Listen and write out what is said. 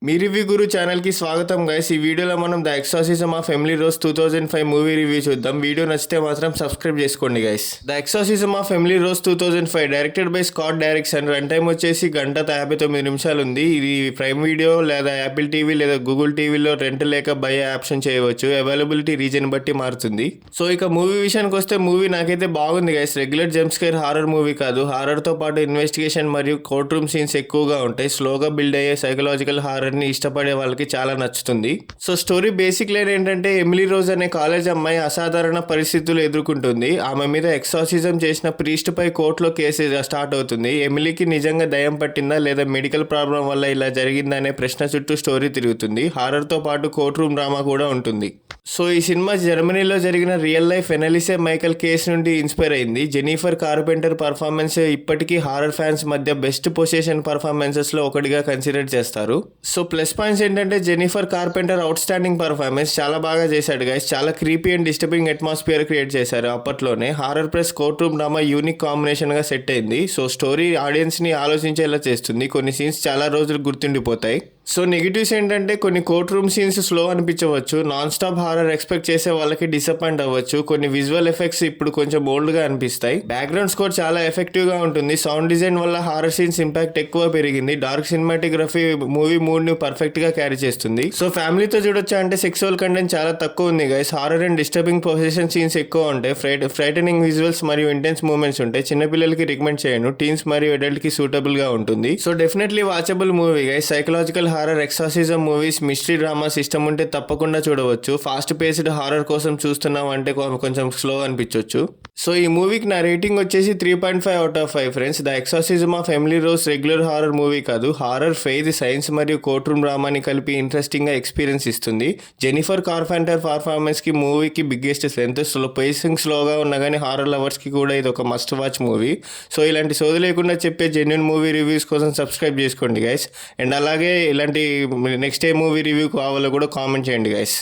మీ review గురు ఛానల్కి స్వాగతం guys. ఈ వీడియోలో మనం the exorcism of Emily rose 2005 movie review చూద్దాం. వీడియో నచ్చితే మాత్రం సబ్స్క్రైబ్ చేసుకోండి guys. The exorcism of Emily rose 2005 directed by Scott direction. Run time వచ్చేసి 1:59 ఉంది. ఇది ప్రైమ్ వీడియో లేదా యాపిల్ టీవీ లేదా గూగుల్ టీవీలో రెంట్ లేక బై ఆప్షన్ చేయవచ్చు. అవైలబిలిటీ రీజన్ బట్టి మారుతుంది. సో ఇక మూవీ విషయానికి వస్తే మూవీ నాకైతే బాగుంది guys. Regular jump scare horror movie కాదు. హారర్తో పాటు ఇన్వెస్టిగేషన్ మరియు కోర్ట్ రూమ్ సీన్స్ ఎక్కువగా ఉంటాయి. స్లోగా బిల్డ్ అయ్యే సైకలాజికల్ హారర్ ని ఇష్టపడే వాళ్ళకి చాలా నచ్చుతుంది. సో స్టోరీ బేసిక్ లైన్ ఏంటంటే, ఎమిలీ రోజ్ అనే కాలేజ్ అమ్మాయి అసాధారణ పరిస్థితులు ఎదుర్కొంటుంది. ఆమె మీద ఎక్సార్సిజం చేసిన ప్రీస్ట్ పై కోర్టులో కేసు స్టార్ట్ అవుతుంది. ఎమిలీకి నిజంగా దయ్యం పట్టిందా లేదా మెడికల్ ప్రాబ్లం వల్ల ఇలా జరిగిందా అనే ప్రశ్న చుట్టూ స్టోరీ తిరుగుతుంది. హారర్ తో పాటు కోర్ట్ రూమ్ డ్రామా కూడా ఉంటుంది. సో ఈ సినిమా జర్మనీలో జరిగిన రియల్ లైఫ్ ఎనలిసే మైకల్ కేస్ నుండి ఇన్స్పైర్ అయింది. జెనిఫర్ కార్పెంటర్ పర్ఫార్మెన్స్ ఇప్పటికీ హారర్ ఫ్యాన్స్ మధ్య బెస్ట్ పొజిషన్ పర్ఫార్మెన్సెస్ లో ఒకటిగా కన్సిడర్ చేస్తారు. సో ప్లస్ పాయింట్స్ ఏంటంటే, Jennifer carpenter out standing performance చాలా బాగా చేశాడు గైస్. చాలా creepy and disturbing atmosphere create చేశారు. అప్పట్లోనే horror plus court room drama unique combination గా సెట్ అయింది. సో స్టోరీ ఆడియన్స్ ని ఆలోచించేలా చేస్తుంది. కొన్ని సీన్స్ చాలా రోజులు గుర్తుండిపోతాయి. సో నెగిటివ్స్ ఏంటంటే, కొన్ని కోర్ట్ రూమ్ సీన్స్ స్లో అనిపించవచ్చు. నాన్ స్టాప్ హారర్ ఎక్స్పెక్ట్ చేసే వాళ్ళకి డిసప్పాయింట్ అవ్వచ్చు. కొన్ని విజువల్ ఎఫెక్ట్స్ ఇప్పుడు కొంచెం బోల్డ్ గా అనిపిస్తాయి. బ్యాక్గ్రౌండ్ స్కోర్ చాలా ఎఫెక్టివ్ గా ఉంటుంది. సౌండ్ డిజైన్ వల్ల హారర్ సీన్స్ ఇంపాక్ట్ ఎక్కువ పెరిగింది. డార్క్ సినిమాటోగ్రఫీ మూవీ మూడ్ ని పర్ఫెక్ట్ గా క్యారీ చేస్తుంది. సో ఫ్యామిలీతో చూడొచ్చా అంటే, సెక్సువల్ కంటెంట్ చాలా తక్కువ ఉంది guys. Horror and disturbing position scenes ఎక్కువ ఉంటాయి. ఫ్రైటనింగ్ విజువల్స్ మరియు ఇంటెన్స్ మూమెంట్స్ ఉంటాయి. చిన్నపిల్లలకి రికమెండ్ చేయను. టీన్స్ మరియు అడల్ట్ కి సూటబుల్ గా ఉంటుంది. So definitely watchable movie guys. Psychological horror, exorcism movies, mystery drama system ఉంటే తప్పకుండా చూడవచ్చు. ఫాస్ట్ పేస్డ్ హారర్ కోసం చూస్తున్నాం అంటే కొంచెం స్లో అనిపించవచ్చు. సో ఈ మూవీకి నా రేటింగ్ వచ్చేసి 3.5 out of 5 friends. The exorcism of Emily rose regular horror movie కాదు. హారర్, ఫెయిత్, సైన్స్ మరియు కోర్ట్ రూమ్ డ్రామాని కలిపి ఇంట్రెస్టింగ్ గా ఎక్స్పీరియన్స్ ఇస్తుంది. జెనిఫర్ కార్పెంటర్ పర్ఫార్మెన్స్ కి మూవీకి బిగ్గెస్ట్ స్ట్రెంత్. పేసింగ్ స్లోగా ఉన్నా కానీ హారర్ లవర్స్ కి కూడా ఇది ఒక మస్ట్ వాచ్ మూవీ. సో ఇలాంటి సోది లేకుండా చెప్పే జెన్యున్ మూవీ రివ్యూస్ కోసం సబ్స్క్రైబ్ చేసుకోండి గైస్. అండ్ అలాగే ఇలాంటి నెక్స్ట్ ఏ మూవీ రివ్యూ కావాలో కూడా కామెంట్ చేయండి గైస్.